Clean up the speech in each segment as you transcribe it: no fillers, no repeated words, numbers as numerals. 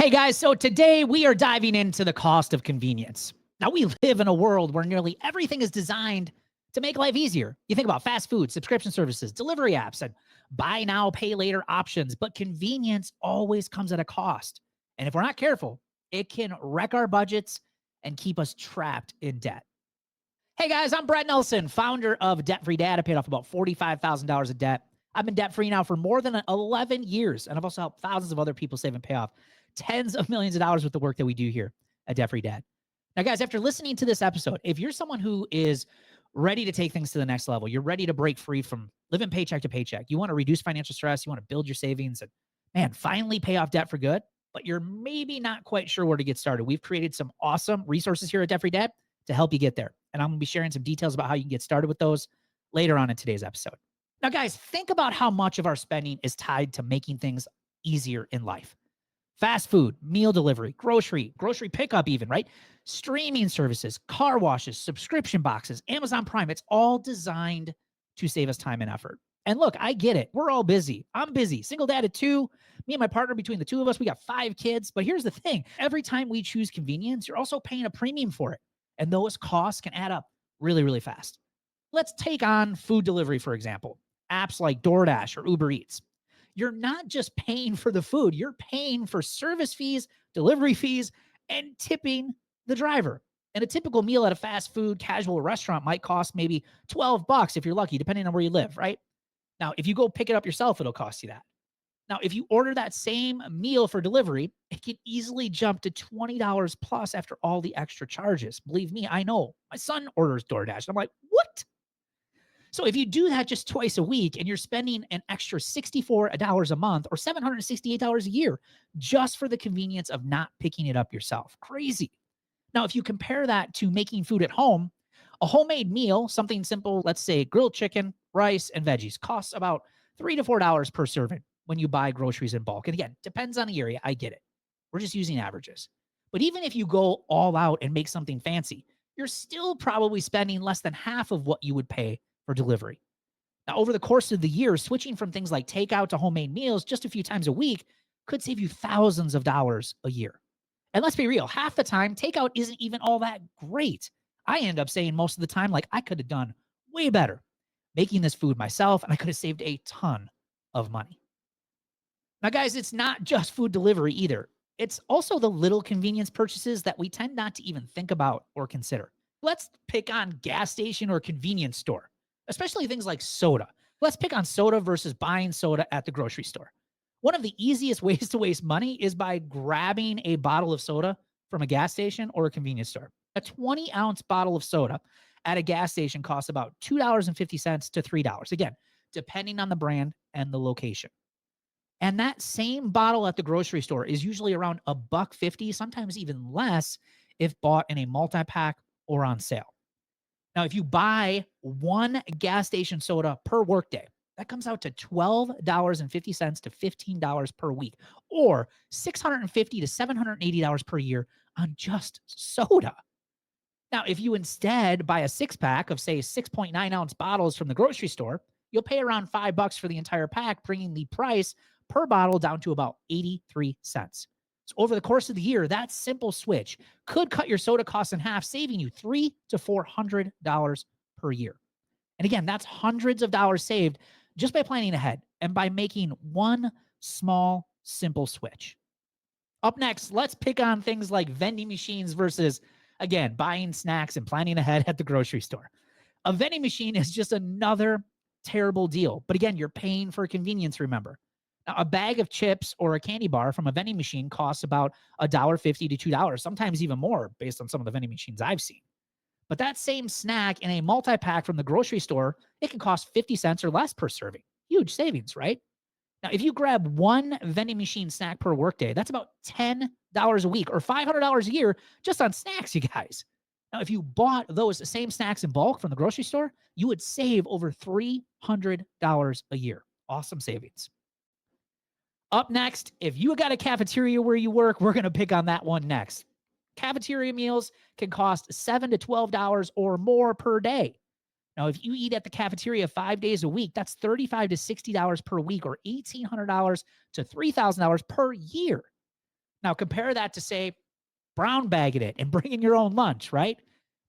Hey guys, so today we are diving into the cost of convenience. Now, we live in a world where nearly everything is designed to make life easier. You think about fast food, subscription services, delivery apps, and buy now, pay later options, but convenience always comes at a cost. And if we're not careful, it can wreck our budgets and keep us trapped in debt. Hey guys, I'm Brett Nelson, founder of Debt Free Dad. I paid off about $45,000 of debt. I've been debt free now for more than 11 years, and I've also helped thousands of other people save and pay off tens of millions of dollars with the work that we do here at Debt Free Dad. Now, guys, after listening to this episode, if you're someone who is ready to take things to the next level, you're ready to break free from living paycheck to paycheck, you want to reduce financial stress, you want to build your savings, and man, finally pay off debt for good, but you're maybe not quite sure where to get started. We've created some awesome resources here at Debt Free Dad to help you get there. And I'm going to be sharing some details about how you can get started with those later on in today's episode. Now, guys, think about how much of our spending is tied to making things easier in life. Fast food, meal delivery, grocery pickup even, right? Streaming services, car washes, subscription boxes, Amazon Prime. It's all designed to save us time and effort. And look, I get it. We're all busy. I'm busy. Single dad of two. Me and my partner, between the two of us, we got 5 kids. But here's the thing. Every time we choose convenience, you're also paying a premium for it. And those costs can add up really, really fast. Let's take on food delivery, for example. Apps like DoorDash or Uber Eats. You're not just paying for the food, you're paying for service fees, delivery fees, and tipping the driver. And a typical meal at a fast food casual restaurant might cost maybe $12 if you're lucky, depending on where you live, right? Now, if you go pick it up yourself, it'll cost you that. Now, if you order that same meal for delivery, it can easily jump to $20 plus after all the extra charges. Believe me, I know. My son orders DoorDash. And I'm like, what? So if you do that just twice a week and you're spending an extra $64 a month or $768 a year just for the convenience of not picking it up yourself. Crazy. Now, if you compare that to making food at home, a homemade meal, something simple, let's say grilled chicken, rice, and veggies, costs about $3 to $4 per serving when you buy groceries in bulk. And again, depends on the area. I get it. We're just using averages. But even if you go all out and make something fancy, you're still probably spending less than half of what you would pay for delivery. Now, over the course of the year, switching from things like takeout to homemade meals just a few times a week could save you thousands of dollars a year. And let's be real, half the time, takeout isn't even all that great. I end up saying most of the time, like, I could have done way better making this food myself, and I could have saved a ton of money. Now, guys, it's not just food delivery either. It's also the little convenience purchases that we tend not to even think about or consider. Let's pick on gas station or convenience store, especially things like soda. Let's pick on soda versus buying soda at the grocery store. One of the easiest ways to waste money is by grabbing a bottle of soda from a gas station or a convenience store. A 20-ounce bottle of soda at a gas station costs about $2.50 to $3. Again, depending on the brand and the location. And that same bottle at the grocery store is usually around $1.50, sometimes even less if bought in a multi-pack or on sale. Now, if you buy one gas station soda per workday, that comes out to $12.50 to $15 per week, or $650 to $780 per year on just soda. Now, if you instead buy a 6-pack of, say, 6.9-ounce bottles from the grocery store, you'll pay around $5 for the entire pack, bringing the price per bottle down to about 83 cents. So over the course of the year, that simple switch could cut your soda costs in half, saving you $300 to $400 per year. And again, that's hundreds of dollars saved just by planning ahead and by making one small, simple switch. Up next, let's pick on things like vending machines versus, again, buying snacks and planning ahead at the grocery store. A vending machine is just another terrible deal. But again, you're paying for convenience, remember. Now, a bag of chips or a candy bar from a vending machine costs about $1.50 to $2, sometimes even more based on some of the vending machines I've seen. But that same snack in a multi-pack from the grocery store, it can cost 50 cents or less per serving. Huge savings, right? Now, if you grab one vending machine snack per workday, that's about $10 a week or $500 a year just on snacks, you guys. Now, if you bought those same snacks in bulk from the grocery store, you would save over $300 a year. Awesome savings. Up next, if you got a cafeteria where you work, we're going to pick on that one next. Cafeteria meals can cost $7 to $12 or more per day. Now, if you eat at the cafeteria 5 days a week, that's $35 to $60 per week or $1,800 to $3,000 per year. Now compare that to, say, brown bagging it and bringing your own lunch, right?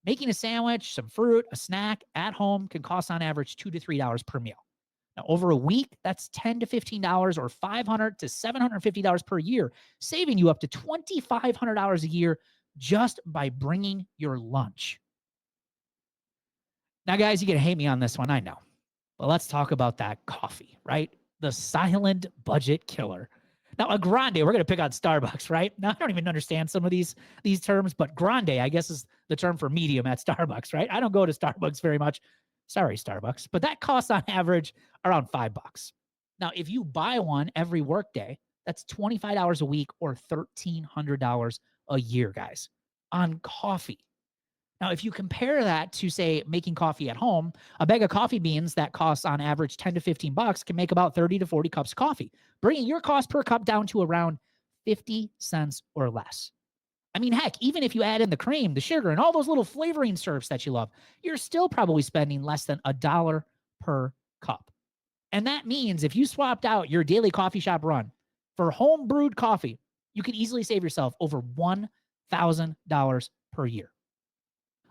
Making a sandwich, some fruit, a snack at home can cost on average $2 to $3 per meal. Now, over a week, that's $10 to $15 or $500 to $750 per year, saving you up to $2,500 a year just by bringing your lunch. Now, guys, you're going to hate me on this one, I know. But let's talk about that coffee, right? The silent budget killer. Now, a grande, we're going to pick on Starbucks, right? Now, I don't even understand some of these terms, but grande, I guess, is the term for medium at Starbucks, right? I don't go to Starbucks very much. Sorry, Starbucks. But that costs on average around $5. Now, if you buy one every workday, that's $25 a week or $1,300 a year, guys, on coffee. Now, if you compare that to, say, making coffee at home, a bag of coffee beans that costs on average 10 to 15 bucks can make about 30 to 40 cups of coffee, bringing your cost per cup down to around 50 cents or less. I mean, heck, even if you add in the cream, the sugar, and all those little flavoring syrups that you love, you're still probably spending less than $1 per cup. And that means if you swapped out your daily coffee shop run for home brewed coffee, you could easily save yourself over $1,000 per year.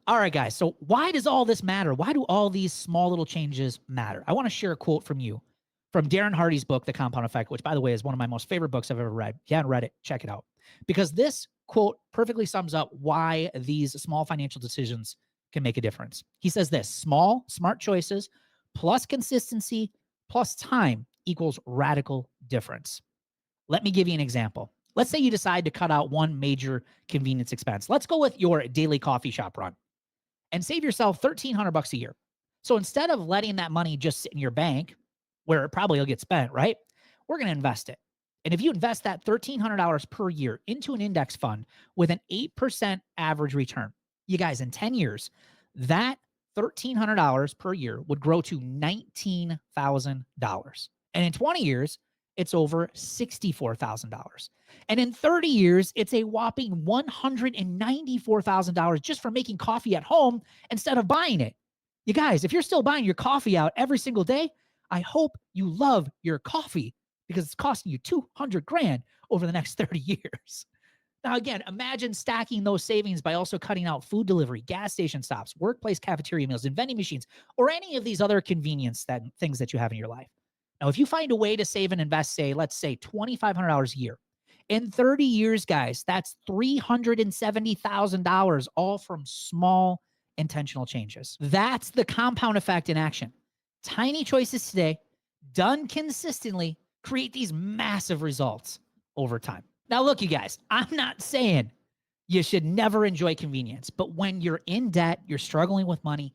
All right, guys. So why does all this matter? Why do all these small little changes matter? I want to share a quote from you from Darren Hardy's book, The Compound Effect, which, by the way, is one of my most favorite books I've ever read. If you haven't read it, check it out. Because this quote perfectly sums up why these small financial decisions can make a difference. He says this: small, smart choices plus consistency plus time equals radical difference. Let me give you an example. Let's say you decide to cut out one major convenience expense. Let's go with your daily coffee shop run and save yourself $1,300 a year. So instead of letting that money just sit in your bank where it probably will get spent, right? We're going to invest it. And if you invest that $1,300 per year into an index fund with an 8% average return, you guys, in 10 years, that $1,300 per year would grow to $19,000. And in 20 years, it's over $64,000. And in 30 years, it's a whopping $194,000 just for making coffee at home instead of buying it. You guys, if you're still buying your coffee out every single day, I hope you love your coffee because it's costing you $200,000 over the next 30 years. Now, again, imagine stacking those savings by also cutting out food delivery, gas station stops, workplace cafeteria meals, and vending machines, or any of these other convenience things that you have in your life. Now, if you find a way to save and invest, say, let's say $2,500 a year, in 30 years, guys, that's $370,000, all from small intentional changes. That's the compound effect in action. Tiny choices today, done consistently, create these massive results over time. Now, look, you guys, I'm not saying you should never enjoy convenience, but when you're in debt, you're struggling with money,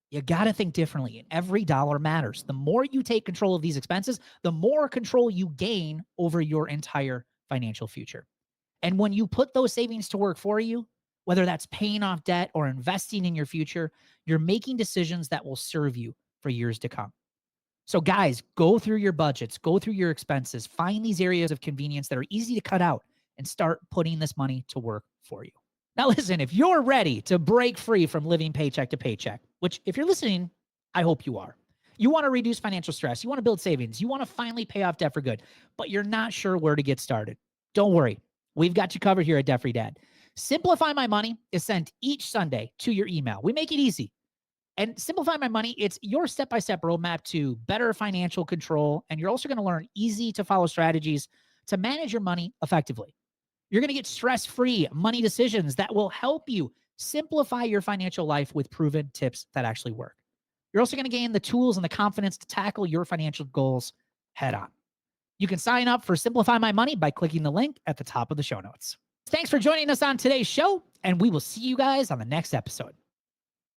you got to think differently, and every dollar matters. The more you take control of these expenses, the more control you gain over your entire financial future. And when you put those savings to work for you, whether that's paying off debt or investing in your future, you're making decisions that will serve you for years to come. So guys, go through your budgets, go through your expenses, find these areas of convenience that are easy to cut out, and start putting this money to work for you. Now, listen, if you're ready to break free from living paycheck to paycheck, which if you're listening, I hope you are. You want to reduce financial stress. You want to build savings. You want to finally pay off debt for good, but you're not sure where to get started. Don't worry. We've got you covered here at Debt Free Dad. Simplify My Money is sent each Sunday to your email. We make it easy. And Simplify My Money, it's your step-by-step roadmap to better financial control. And you're also going to learn easy to follow strategies to manage your money effectively. You're going to get stress-free money decisions that will help you simplify your financial life with proven tips that actually work. You're also going to gain the tools and the confidence to tackle your financial goals head on. You can sign up for Simplify My Money by clicking the link at the top of the show notes. Thanks for joining us on today's show, and we will see you guys on the next episode.